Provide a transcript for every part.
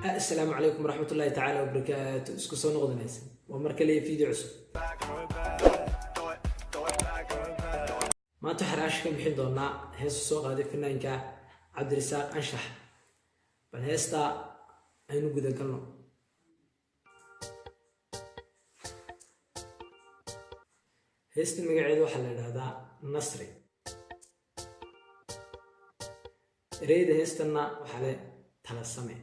السلام عليكم ورحمة الله تعالى وبركاته. اسكو سو نقدنيس ومركا لي فيديو عصب ما تحراش كم بحين دونا هيس سو قادي فنانكا عبد الرزاق أنشح بل هيستا أينو قدا قلنا هيستا مقعيدو حلال هذا نصري ريد هيستنا وحلال تلسمي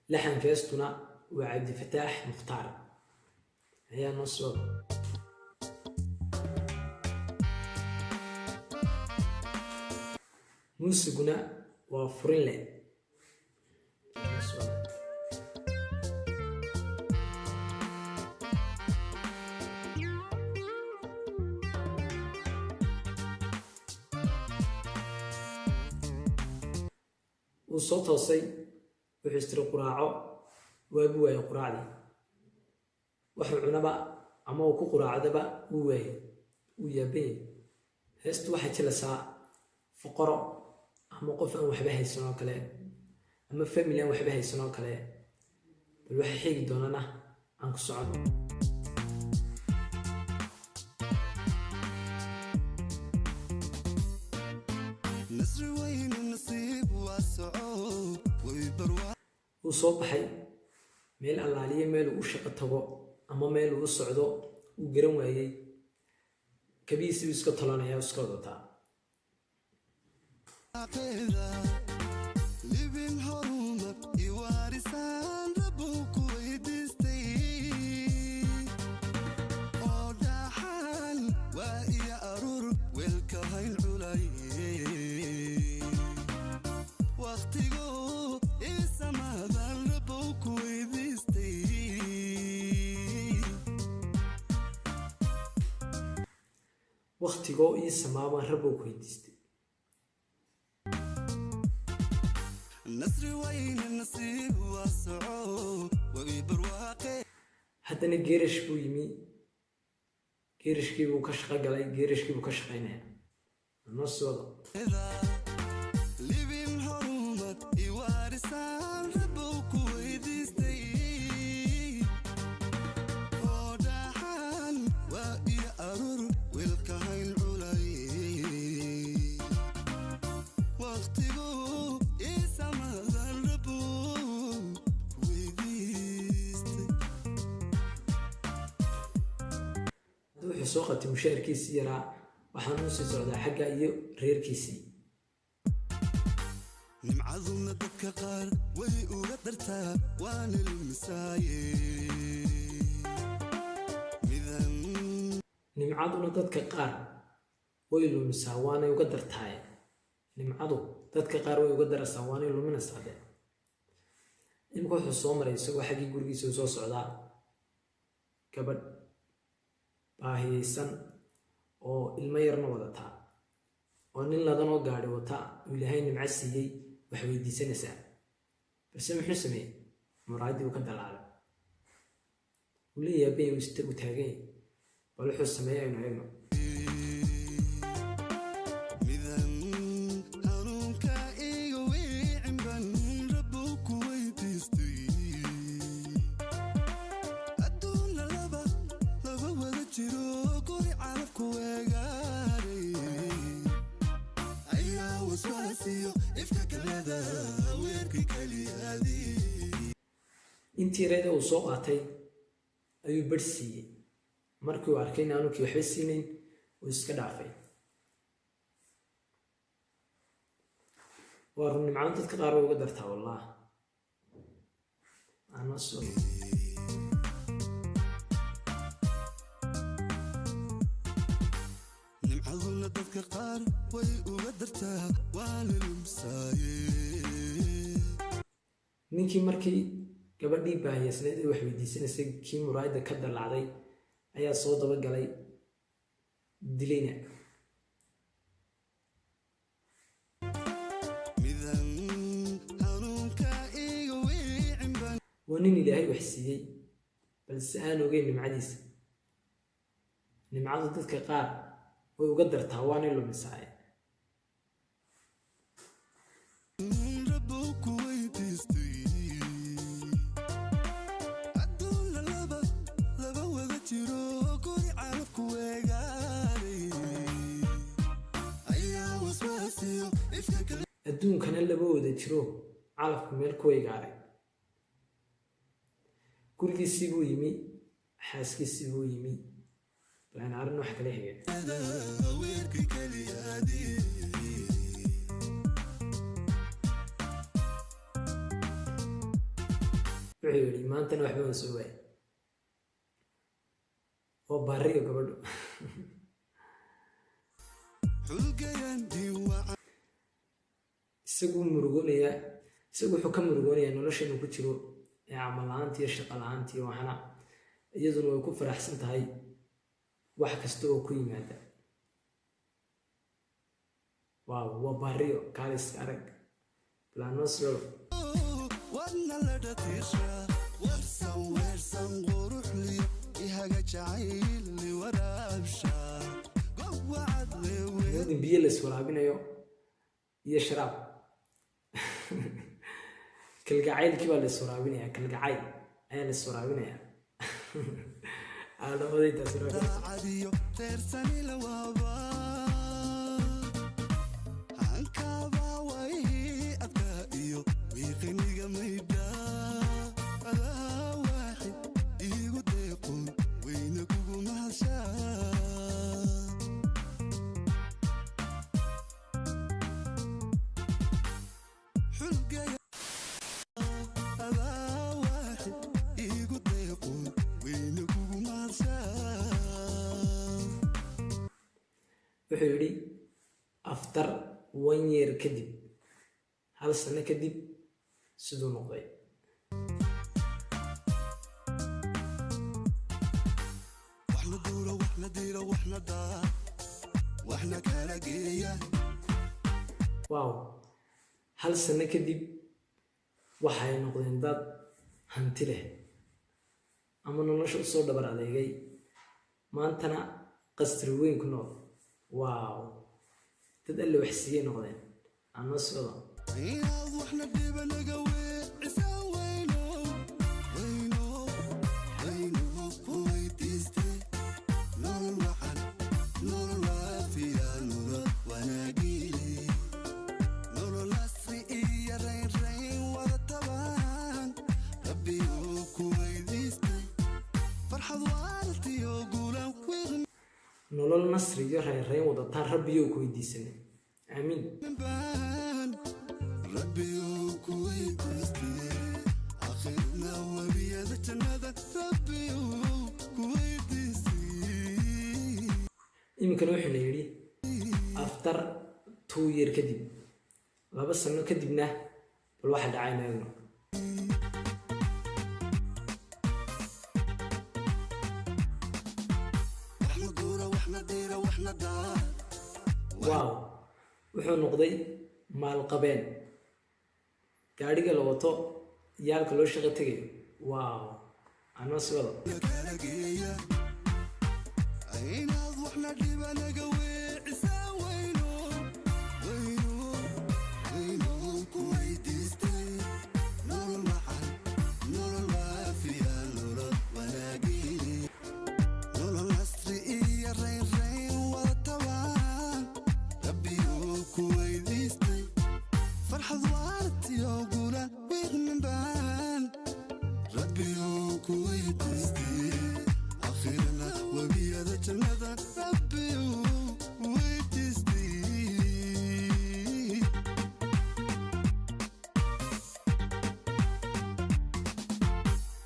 لحن كيستنا وعبد الفتاح مختار هي نص موسيقنا وفرينلي وصوت هوسي وحستر قراعه وابوه قراعدي وحو عنبا اما uu ku quraacdaba uu way uu yaabay heestu waxa jilaysaa faqaro ama qof aan waxba haysan oo kale ama family aan waxba haysan oo kale bal waxa xigi doonana aan ku socono nasri weyn nasiib waa socod way barwa uu soo baxay meel allaaliye meel uu shaqo tago ama meel uu socdo uu garan waayay kabiisi iska talanaya iska wada living horuma iwarisan rabuku idistay odahan wa iya arur welka hayl ulay waqtigo isamadan rabuku idistay waqtigo isamaban rabuku idistay نصري وين النصيب والصعود وبرواقي حتى نجيرش بو يمي جيرش كيبو كشخه قالي جيرش كيبو كشخينه النص وضع ليبين هرومك يوارسان ربوك ويديستي وداحان وإي أرور والكهين العلاي واختبو سوقتي مشاركيسي يرى وحنوسي سعودة حقا إيو ريركيسي نمعظونا دك قار ويقو قدرتا وان المسايي نمعظونا دك قار ويلو مساوانا يقدرتاي نمعظو دك قار ويقو قدر ساوانا يلو من السعودة إمكو حصو مريسو وحقي قرقيسو سو سعودة كبر baahiyeysan oo ilmo yarna wadata oo nin ladan oo gaari wata ilaahay nimca siiyay wax weydiisanaysa balse muxuu sameeyay muraadi uu ka dalaalay wali yaabay uu istagu taagay bal wuxuu sameeyay inuu eegno intii reeda uu soo qaatay ayuu barsiiyay markii uu arkay inaanu kii waxba siinayn uu iska dhaafay waa run nimcaan dadka qaar way uga dartaa wallah ana soo nimcaaduna dadka qaar way uga dartaa waa lilmsaayee ninkii markii gabadhii baahiyasneed wax weydiisanaysay kii muraayada ka dalacday ayaa soo daba galay dilayna waa nin ilaahay wax siiyey balse aan ogeyn nimcadiisa nimcadu dadka qaar way uga dartaa waana lumisaa adduunkana laba wada jiro calafku meel ku weygaaray. gurigiisii buu yimi, xaaskiisii buu yimi, balan arrin wax kala higay. wuxuu yidhi maantana waxba waan soo waayay oo baariga gabadho. isagu wuxuu ka murugoonayaa nolosha inuu ku jiro ee camal la'aanta iyo shaqo la'aanta iyo waxna, iyaduna way ku faraxsan tahay wax kasta oo ku yimaada. waaw, waa baariyo kaaliska arag balanoslo. biyo la iswaraabinayo iyo sharaab. kalgacaylkii baa la iswaraabinaya, kalgacayl ayaa la iswaraabinaya. wuxuu yidhi after 1 year kadib, hal sano kadib siduu noqday. waaw, hal sano kadib waxay noqdeen dad hanti leh ama nolosha usoo dhabar adeegay, maantana qasri weyn ku nool. waaw, dad alle wax siiyey noqdeen. anosooda nolol nasri iyo reyn wadataan rabbiyo ku weydiisanay. aamiin. iminkana wuxuu na yidhi after 2 year kadib, 2 sano kadibna bal waxa dhacay meegno. waaw, wuxuu noqday maalqabeen, gaadhiga la wato yaalka loo shaqo tegayo. waaw, anosooda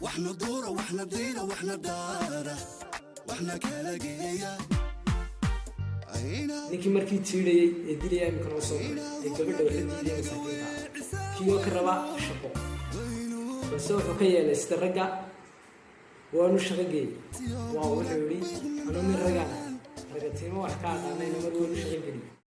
واحنا دوره واحنا ديره واحنا داره واحنا كلاقيه. ninkii markii tiirayay ee dilaya imkan oo soo ee gabadha wixii diiday masaakiinta kiyo ka raba shaqo, balse wuxuu ka yeelay sida ragga waanu shaqo geeyay. waa wuxuu yidhi anuu min ragga tiimo wax ka aqaanay namad waanu shaqo geliyay.